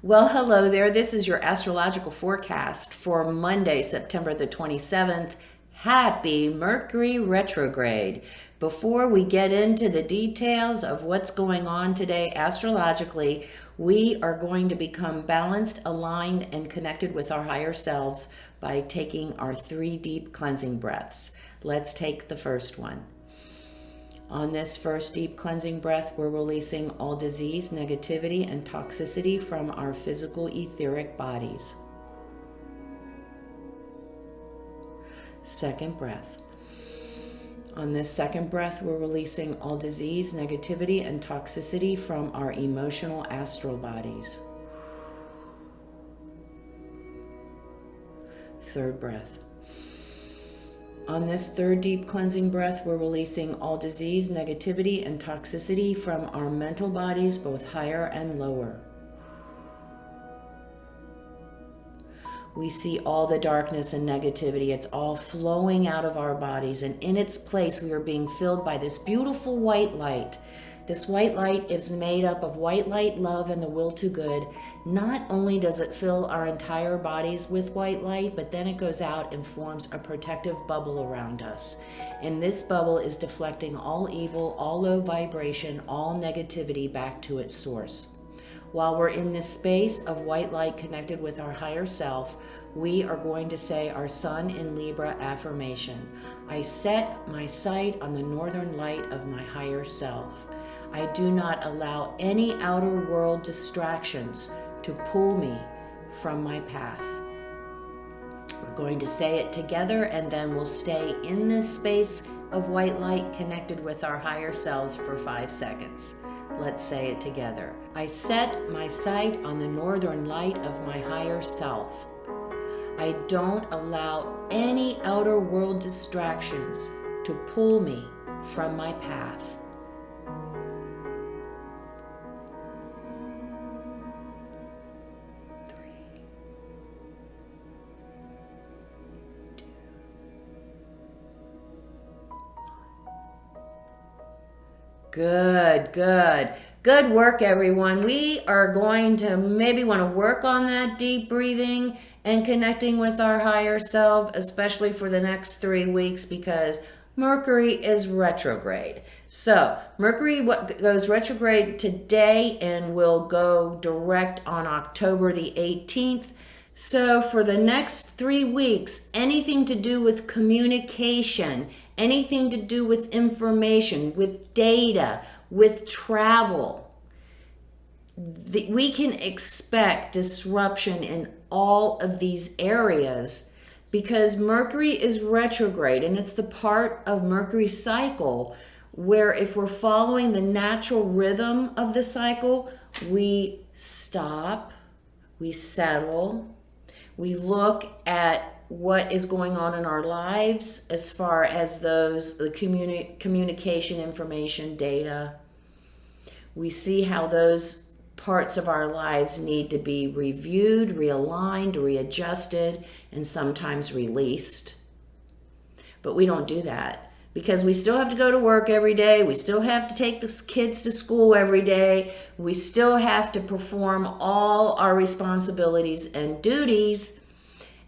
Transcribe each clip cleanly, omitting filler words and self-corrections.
Well, hello there. This is your astrological forecast for Monday, September the 27th. Happy Mercury retrograde. Before we get into the details of what's going on today astrologically, we are going to become balanced, aligned, and connected with our higher selves by taking our 3 deep cleansing breaths. Let's take the first one. On this first deep cleansing breath, we're releasing all disease, negativity, and toxicity from our physical etheric bodies. Second breath. On this second breath, we're releasing all disease, negativity, and toxicity from our emotional astral bodies. Third breath. On this third deep cleansing breath, we're releasing all disease, negativity, and toxicity from our mental bodies, both higher and lower. We see all the darkness and negativity. It's all flowing out of our bodies, and in its place, we are being filled by this beautiful white light. This white light is made up of white light, love, and the will to good. Not only does it fill our entire bodies with white light, but then it goes out and forms a protective bubble around us. And this bubble is deflecting all evil, all low vibration, all negativity back to its source. While we're in this space of white light connected with our higher self, we are going to say our Sun in Libra affirmation. I set my sight on the northern light of my higher self. I do not allow any outer world distractions to pull me from my path. We're going to say it together, and then we'll stay in this space of white light connected with our higher selves for 5 seconds. Let's say it together. I set my sight on the northern light of my higher self. I don't allow any outer world distractions to pull me from my path. Good work, everyone. We are going to maybe want to work on that deep breathing and connecting with our higher self, especially for the next 3 weeks, because Mercury is retrograde. So Mercury goes retrograde today and will go direct on October the 18th. So for the next 3 weeks, anything to do with communication, anything to do with information, with data, with travel, we can expect disruption in all of these areas because Mercury is retrograde, and it's the part of Mercury's cycle where if we're following the natural rhythm of the cycle, we stop, we settle, we look at what is going on in our lives as far as the communication, information, data. We see how those parts of our lives need to be reviewed, realigned, readjusted, and sometimes released. But we don't do that because we still have to go to work every day. We still have to take the kids to school every day. We still have to perform all our responsibilities and duties.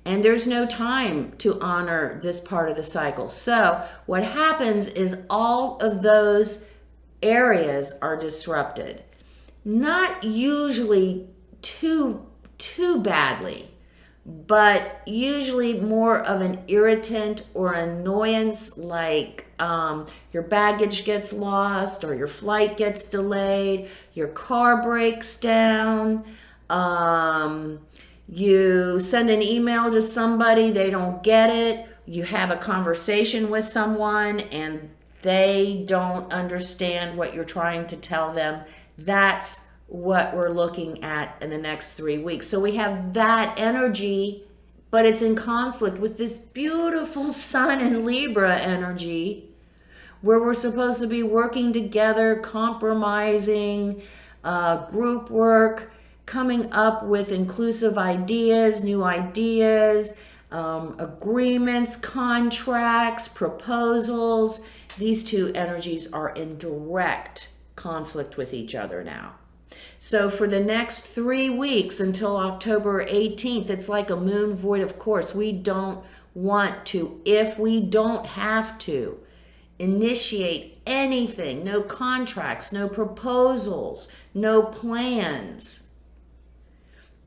And there's no time to honor this part of the cycle. So what happens is all of those areas are disrupted. Not usually too badly, but usually more of an irritant or annoyance, like your baggage gets lost or your flight gets delayed, your car breaks down, you send an email to somebody, they don't get it, you have a conversation with someone and they don't understand what you're trying to tell them. That's what we're looking at in the next 3 weeks. So we have that energy, but it's in conflict with this beautiful Sun in Libra energy, where we're supposed to be working together, compromising, group work, coming up with inclusive ideas, new ideas, agreements, contracts, proposals. These two energies are in direct conflict with each other now. So for the next 3 weeks until October 18th, it's like a moon void of course. We don't want to, if we don't have to, initiate anything, no contracts, no proposals, no plans,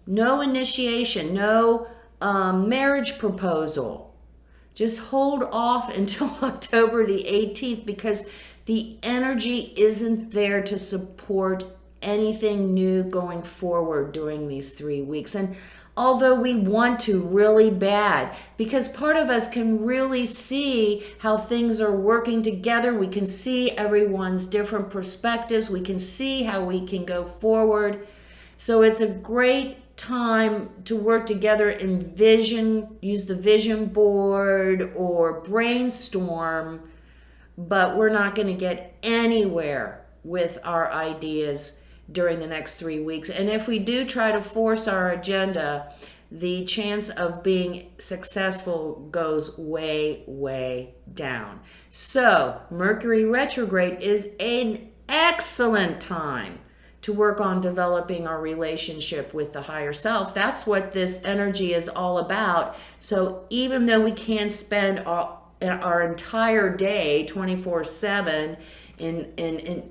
no initiation, no marriage proposal. Just hold off until October the 18th because the energy isn't there to support anything new going forward during these 3 weeks. And although we want to really bad, because part of us can really see how things are working together, we can see everyone's different perspectives, we can see how we can go forward. So it's a great time to work together in vision, use the vision board or brainstorm, but we're not going to get anywhere with our ideas during the next 3 weeks. And if we do try to force our agenda, the chance of being successful goes way, way down. So Mercury retrograde is an excellent time to work on developing our relationship with the higher self. That's what this energy is all about. So even though we can't spend our entire day 24/7 in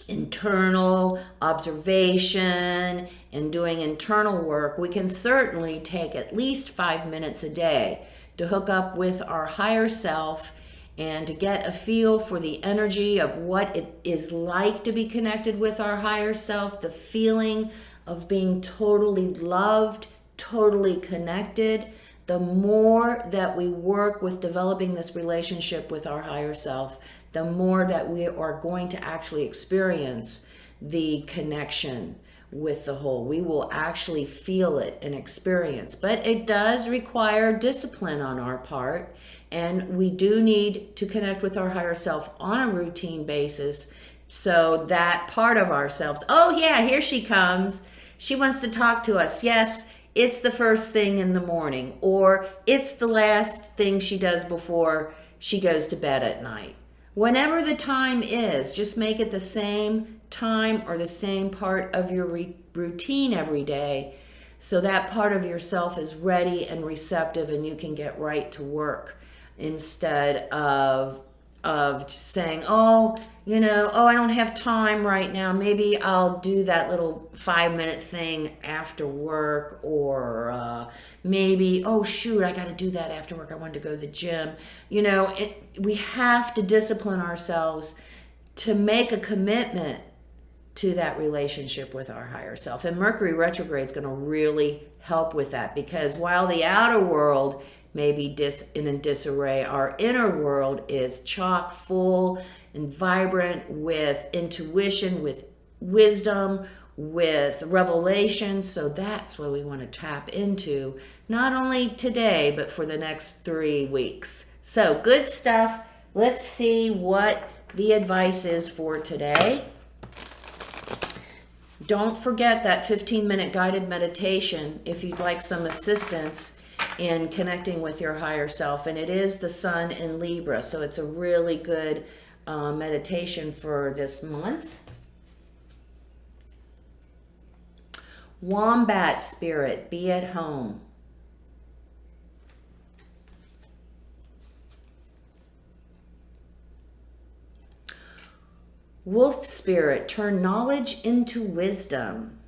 internal observation and doing internal work, we can certainly take at least 5 minutes a day to hook up with our higher self and to get a feel for the energy of what it is like to be connected with our higher self, the feeling of being totally loved, totally connected. The more that we work with developing this relationship with our higher self, the more that we are going to actually experience the connection with the whole. We will actually feel it and experience. But it does require discipline on our part, and we do need to connect with our higher self on a routine basis so that part of ourselves, oh yeah, here she comes. She wants to talk to us. Yes, it's the first thing in the morning, or it's the last thing she does before she goes to bed at night. Whenever the time is, just make it the same time or the same part of your routine every day so that part of yourself is ready and receptive and you can get right to work instead of just saying, oh, I don't have time right now. Maybe I'll do that little 5-minute thing after work, or maybe, oh shoot, I got to do that after work. I wanted to go to the gym. We have to discipline ourselves to make a commitment to that relationship with our higher self. And Mercury retrograde is going to really help with that, because while the outer world may be in a disarray, our inner world is chock full and vibrant with intuition, with wisdom, with revelation. So that's what we want to tap into, not only today, but for the next 3 weeks. So good stuff. Let's see what the advice is for today. Don't forget that 15-minute guided meditation if you'd like some assistance in connecting with your higher self. And it is the sun in Libra, so it's a really good meditation for this month. Wombat spirit, be at home. Wolf spirit, turn knowledge into wisdom.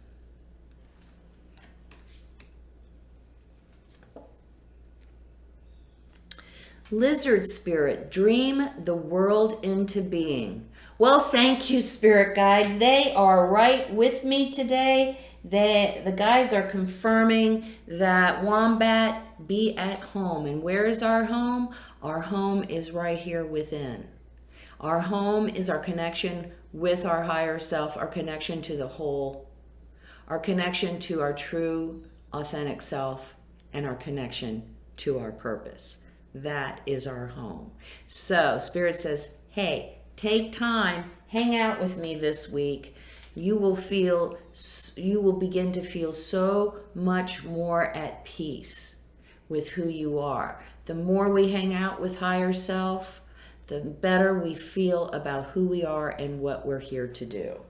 Lizard spirit, dream the world into being. Well, thank you, spirit guides. They are right with me today. The guides are confirming that Wombat, be at home. And where is our home? Our home is right here within. Our home is our connection with our higher self, our connection to the whole, our connection to our true, authentic self, and our connection to our purpose. That is our home. So Spirit says, hey, take time, hang out with me this week. You will begin to feel so much more at peace with who you are. The more we hang out with higher self, the better we feel about who we are and what we're here to do.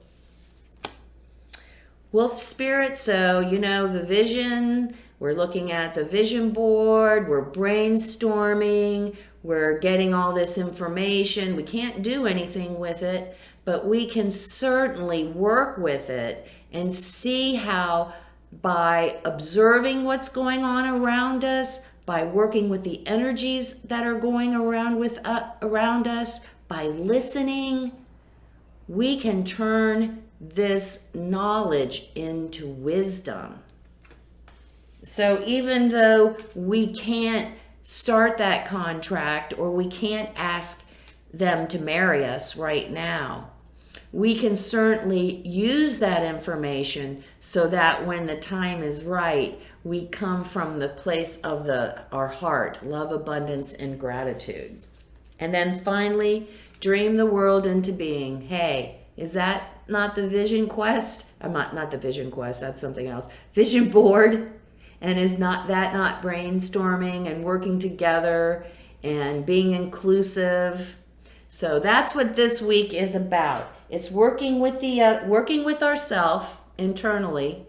Wolf spirit, so the vision, we're looking at the vision board, we're brainstorming, we're getting all this information. We can't do anything with it, but we can certainly work with it and see how, by observing what's going on around us, by working with the energies that are going around us, by listening, we can turn this knowledge into wisdom. So even though we can't start that contract, or we can't ask them to marry us right now, we can certainly use that information so that when the time is right, we come from the place of our heart, love, abundance, and gratitude. And then finally, dream the world into being. Hey, is that not the vision quest? Not the vision quest, that's something else. Vision board. And is not brainstorming and working together and being inclusive? So that's what this week is about. It's working with ourselves internally,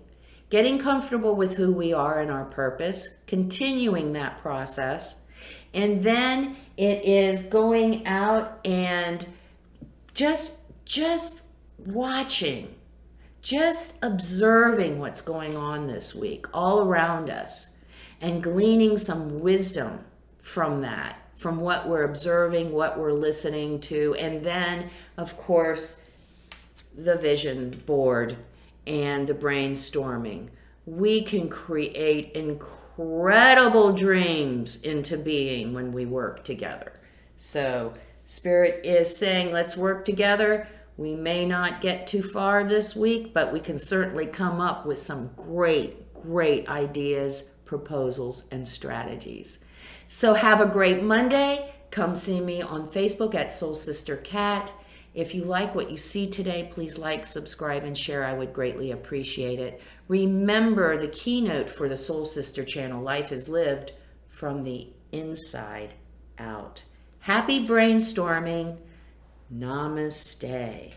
getting comfortable with who we are and our purpose, continuing that process, and then it is going out and just watching, just observing what's going on this week all around us, and gleaning some wisdom from that, from what we're observing, what we're listening to, and then, of course, the vision board and the brainstorming. We can create incredible dreams into being when we work together. So Spirit is saying, let's work together. We may not get too far this week, but we can certainly come up with some great ideas, proposals, and strategies. So have a great Monday. Come see me on Facebook at Soul Sister Cat. If you like what you see today, please like, subscribe, and share. I would greatly appreciate it. Remember the keynote for the Soul Sister channel, Life is Lived from the Inside Out. Happy brainstorming. Namaste.